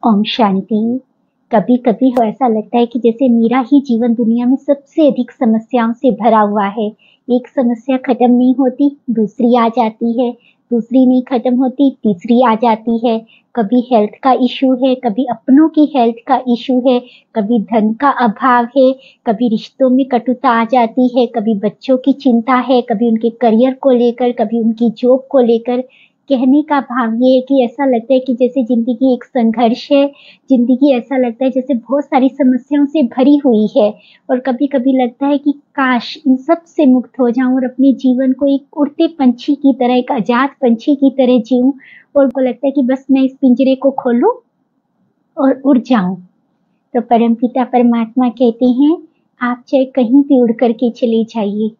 ओम शांति। कभी कभी हो ऐसा लगता है कि जैसे मेरा ही जीवन दुनिया में सबसे अधिक समस्याओं से भरा हुआ है। एक समस्या खत्म नहीं होती, दूसरी आ जाती है, दूसरी नहीं खत्म होती, तीसरी आ जाती है। कभी हेल्थ का इशू है, कभी अपनों की हेल्थ का इशू है, कभी धन का अभाव है, कभी रिश्तों में कटुता आ जाती है, कभी बच्चों की चिंता है, कभी उनके करियर को लेकर, कभी उनकी जॉब को लेकर। कहने का भाव ये है कि ऐसा लगता है कि जैसे जिंदगी एक संघर्ष है। जिंदगी ऐसा लगता है जैसे बहुत सारी समस्याओं से भरी हुई है। और कभी कभी लगता है कि काश इन सब से मुक्त हो जाऊं और अपने जीवन को एक उड़ते पंछी की तरह, एक आजाद पंछी की तरह जीऊं। और को लगता है कि बस मैं इस पिंजरे को खोलूं और उड़ जाऊं। तो परमपिता परमात्मा कहते हैं, आप चाहे कहीं भी उड़ करके चले जाइए,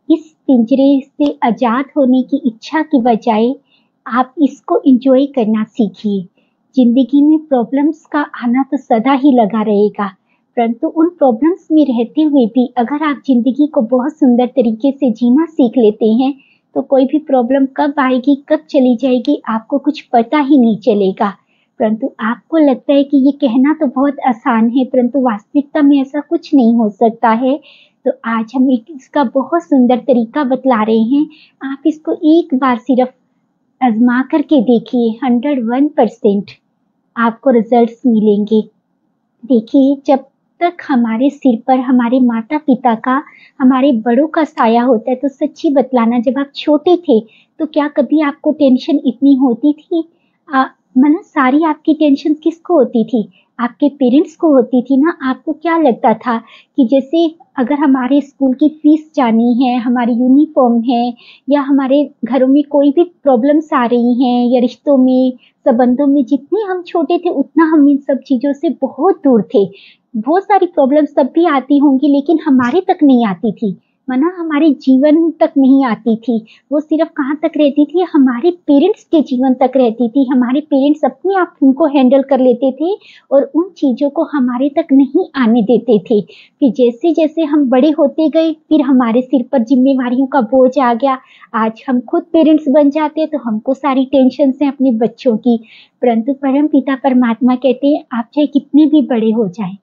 इस पिंजरे से आजाद होने की इच्छा की बजाय आप इसको एंजॉय करना सीखिए। जिंदगी में प्रॉब्लम्स का आना तो सदा ही लगा रहेगा, परंतु उन प्रॉब्लम्स में रहते हुए भी अगर आप जिंदगी को बहुत सुंदर तरीके से जीना सीख लेते हैं तो कोई भी प्रॉब्लम कब आएगी, कब चली जाएगी, आपको कुछ पता ही नहीं चलेगा। परंतु आपको लगता है कि ये कहना तो बहुत आसान है, परंतु वास्तविकता में ऐसा कुछ नहीं हो सकता है। तो आज हम इसका बहुत सुंदर तरीका बतला रहे हैं। आप इसको एक बार सिर्फ आजमा करके देखिए, 101% आपको रिजल्ट्स मिलेंगे। देखिए, जब तक हमारे सिर पर हमारे माता पिता का, हमारे बड़ों का साया होता है, तो सच्ची बतलाना, जब आप छोटे थे तो क्या कभी आपको टेंशन इतनी होती थी? मतलब सारी आपकी टेंशन किसको होती थी? आपके पेरेंट्स को होती थी ना। आपको क्या लगता था कि जैसे अगर हमारे स्कूल की फीस जानी है, हमारी यूनिफॉर्म है, या हमारे घरों में कोई भी प्रॉब्लम्स आ रही हैं, या रिश्तों में, संबंधों में, जितने हम छोटे थे उतना हम इन सब चीज़ों से बहुत दूर थे। बहुत सारी प्रॉब्लम्स तब भी आती होंगी लेकिन हमारे तक नहीं आती थी, माना हमारे जीवन तक नहीं आती थी। वो सिर्फ कहाँ तक रहती थी? हमारे पेरेंट्स के जीवन तक रहती थी। हमारे पेरेंट्स अपने आप उनको हैंडल कर लेते थे और उन चीज़ों को हमारे तक नहीं आने देते थे। फिर जैसे जैसे हम बड़े होते गए, फिर हमारे सिर पर जिम्मेवारियों का बोझ आ गया। आज हम खुद पेरेंट्स बन जाते हैं तो हमको सारी टेंशन हैं अपने बच्चों की। परंतु परम पिता परमात्मा कहते हैं, आप चाहे कितने भी बड़े हो जाएं,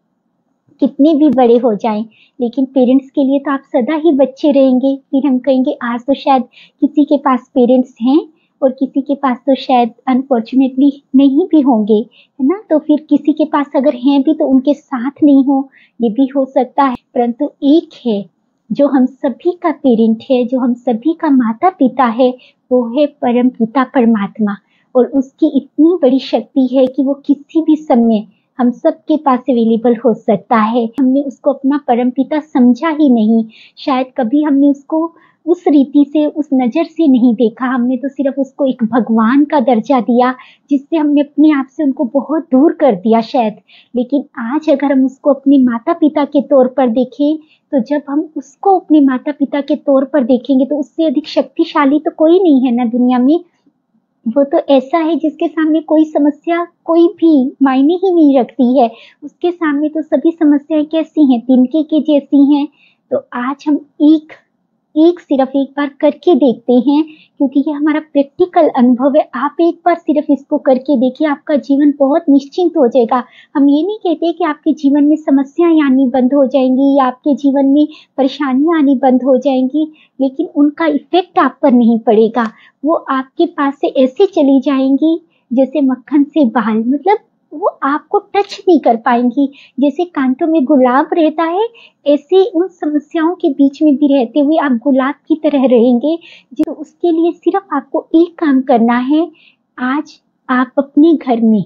कितने भी बड़े हो जाएं, लेकिन पेरेंट्स के लिए तो आप सदा ही बच्चे रहेंगे। फिर हम कहेंगे आज तो शायद किसी के पास पेरेंट्स हैं और किसी के पास तो शायद अनफॉर्चुनेटली नहीं भी होंगे, है ना। तो फिर किसी के पास अगर हैं भी तो उनके साथ नहीं हो, ये भी हो सकता है। परंतु एक है जो हम सभी का पेरेंट है, जो हम सभी का माता पिता है, वो है परम पिता परमात्मा। और उसकी इतनी बड़ी शक्ति है कि वो किसी भी समय हम सबके पास अवेलेबल हो सकता है। हमने उसको अपना परमपिता समझा ही नहीं, शायद कभी हमने उसको उस रीति से, उस नज़र से नहीं देखा। हमने तो सिर्फ उसको एक भगवान का दर्जा दिया, जिससे हमने अपने आप से उनको बहुत दूर कर दिया शायद। लेकिन आज अगर हम उसको अपने माता पिता के तौर पर देखें, तो जब हम उसको अपने माता पिता के तौर पर देखेंगे तो उससे अधिक शक्तिशाली तो कोई नहीं है ना दुनिया में। वो तो ऐसा है जिसके सामने कोई समस्या कोई भी मायने ही नहीं रखती है। उसके सामने तो सभी समस्याएं कैसी हैं? तिनके के जैसी हैं। तो आज हम एक सिर्फ एक बार करके देखते हैं, क्योंकि ये हमारा प्रैक्टिकल अनुभव है। आप एक बार सिर्फ इसको करके देखिए, आपका जीवन बहुत निश्चिंत हो जाएगा। हम ये नहीं कहते कि आपके जीवन में समस्याएं आनी बंद हो जाएंगी या आपके जीवन में परेशानियां आनी बंद हो जाएंगी, लेकिन उनका इफेक्ट आप पर नहीं पड़ेगा। वो आपके पास से ऐसे चली जाएंगी जैसे मक्खन से बाल, मतलब वो आपको टच नहीं कर पाएंगी। जैसे कांटों में गुलाब रहता है, ऐसे उन समस्याओं के बीच में भी रहते हुए आप गुलाब की तरह रहेंगे। जो उसके लिए सिर्फ आपको एक काम करना है। आज आप अपने घर में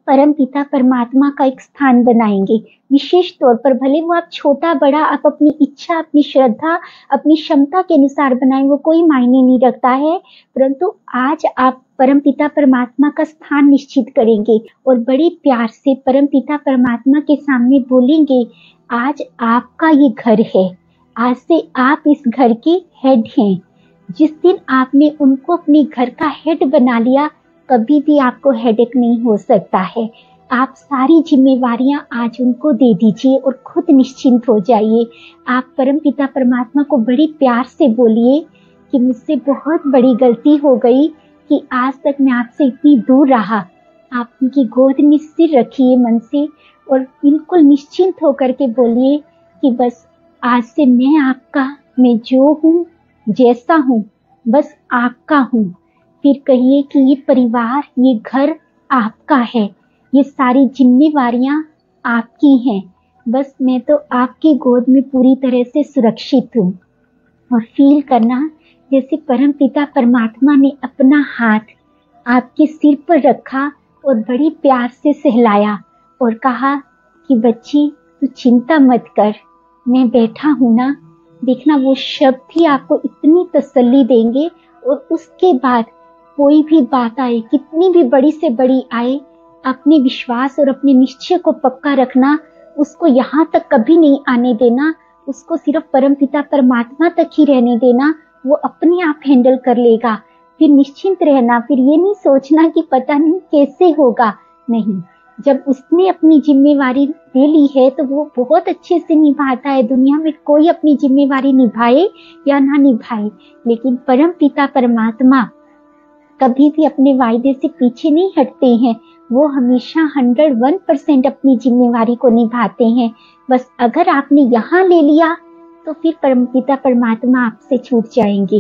परम पिता परमात्मा का एक स्थान बनाएंगे, विशेष तौर पर। भले वो आप छोटा बड़ा, आप अपनी इच्छा, अपनी श्रद्धा, अपनी क्षमता के अनुसार बनाएं, वो कोई मायने नहीं रखता है। परंतु आज आप परम पिता परमात्मा का स्थान निश्चित करेंगे और बड़े प्यार से परम पिता परमात्मा के सामने बोलेंगे, आज आपका ये घर है, आज से आप इस घर के हेड हैं। जिस दिन आपने उनको अपने घर का हेड बना लिया, कभी भी आपको हेडेक नहीं हो सकता है। आप सारी जिम्मेवारियां आज उनको दे दीजिए और खुद निश्चिंत हो जाइए। आप परम पिता परमात्मा को बड़े प्यार से बोलिए कि मुझसे बहुत बड़ी गलती हो गई कि आज तक मैं आपसे इतनी दूर रहा। आप उनकी गोद में सिर रखिए मन से और बिल्कुल निश्चिंत होकर के बोलिए कि बस आज से मैं जो हूँ, जैसा हूँ, बस आपका हूँ। फिर कहिए कि ये परिवार, ये घर आपका है, ये सारी जिम्मेवारियां आपकी हैं, बस मैं तो आपकी गोद में पूरी तरह से सुरक्षित हूँ। और फील करना जैसे परमपिता परमात्मा ने अपना हाथ आपके सिर पर रखा और बड़ी प्यार से सहलाया और कहा कि बच्ची तू चिंता मत कर, मैं बैठा हूं ना। देखना वो शब्द ही आपको इतनी तसल्ली देंगे और उसके बाद कोई भी बात आए, कितनी भी बड़ी से बड़ी आए, अपने विश्वास और अपने निश्चय को पक्का रखना, उसको यहाँ तक कभी नहीं आने देना, उसको सिर्फ परमपिता परमात्मा तक ही रहने देना, वो अपने आप हैंडल कर लेगा। फिर निश्चिंत रहना, फिर ये नहीं सोचना कि पता नहीं कैसे होगा, नहीं, जब उसने अपनी जिम्मेवारी ले ली है तो वो बहुत अच्छे से निभाता है। दुनिया में कोई अपनी जिम्मेवारी निभाए या ना निभाए, लेकिन परमपिता परमात्मा कभी भी अपने वायदे से पीछे नहीं हटते हैं। वो हमेशा 101% अपनी जिम्मेवारी को निभाते हैं। बस अगर आपने यहाँ ले लिया तो फिर परमपिता परमात्मा आपसे छूट जाएंगे,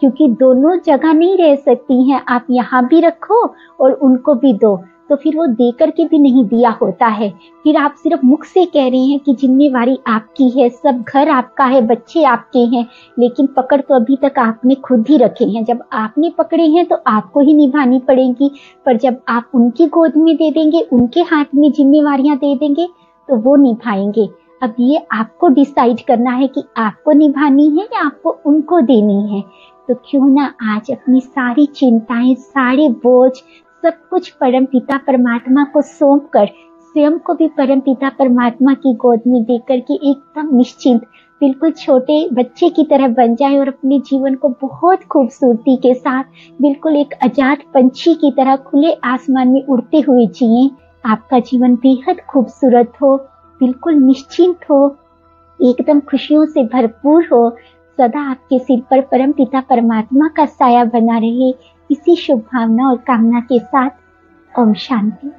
क्योंकि दोनों जगह नहीं रह सकती हैं। आप यहाँ भी रखो और उनको भी दो, तो फिर वो दे करके भी नहीं दिया होता है। फिर आप सिर्फ मुख से कह रहे हैं कि जिम्मेवारी आपकी है, सब घर आपका है, बच्चे आपके हैं, लेकिन पकड़ तो अभी तक आपने खुद ही रखे हैं। जब आपने पकड़े हैं तो आपको ही निभानी पड़ेगी, पर जब आप उनकी गोद में दे देंगे, उनके हाथ में जिम्मेवारियां दे देंगे, तो वो निभाएंगे। अब ये आपको डिसाइड करना है कि आपको निभानी है या आपको उनको देनी है। तो क्यों ना आज अपनी सारी चिंताएं, सारे बोझ, सब कुछ परमपिता परमात्मा को सौंप कर स्वयं को भी परमपिता परमात्मा की गोद में देकर के एकदम निश्चिंत, बिल्कुल छोटे बच्चे की तरह बन जाए और अपने जीवन को बहुत खूबसूरती के साथ बिल्कुल एक आजाद पंछी की तरह खुले आसमान में उड़ते हुए जिए। आपका जीवन बेहद खूबसूरत हो, बिल्कुल निश्चिंत हो, एकदम खुशियों से भरपूर हो, सदा आपके सिर पर परमपिता परमात्मा का साया बना रहे। इसी शुभ भावना और कामना के साथ ओम शांति।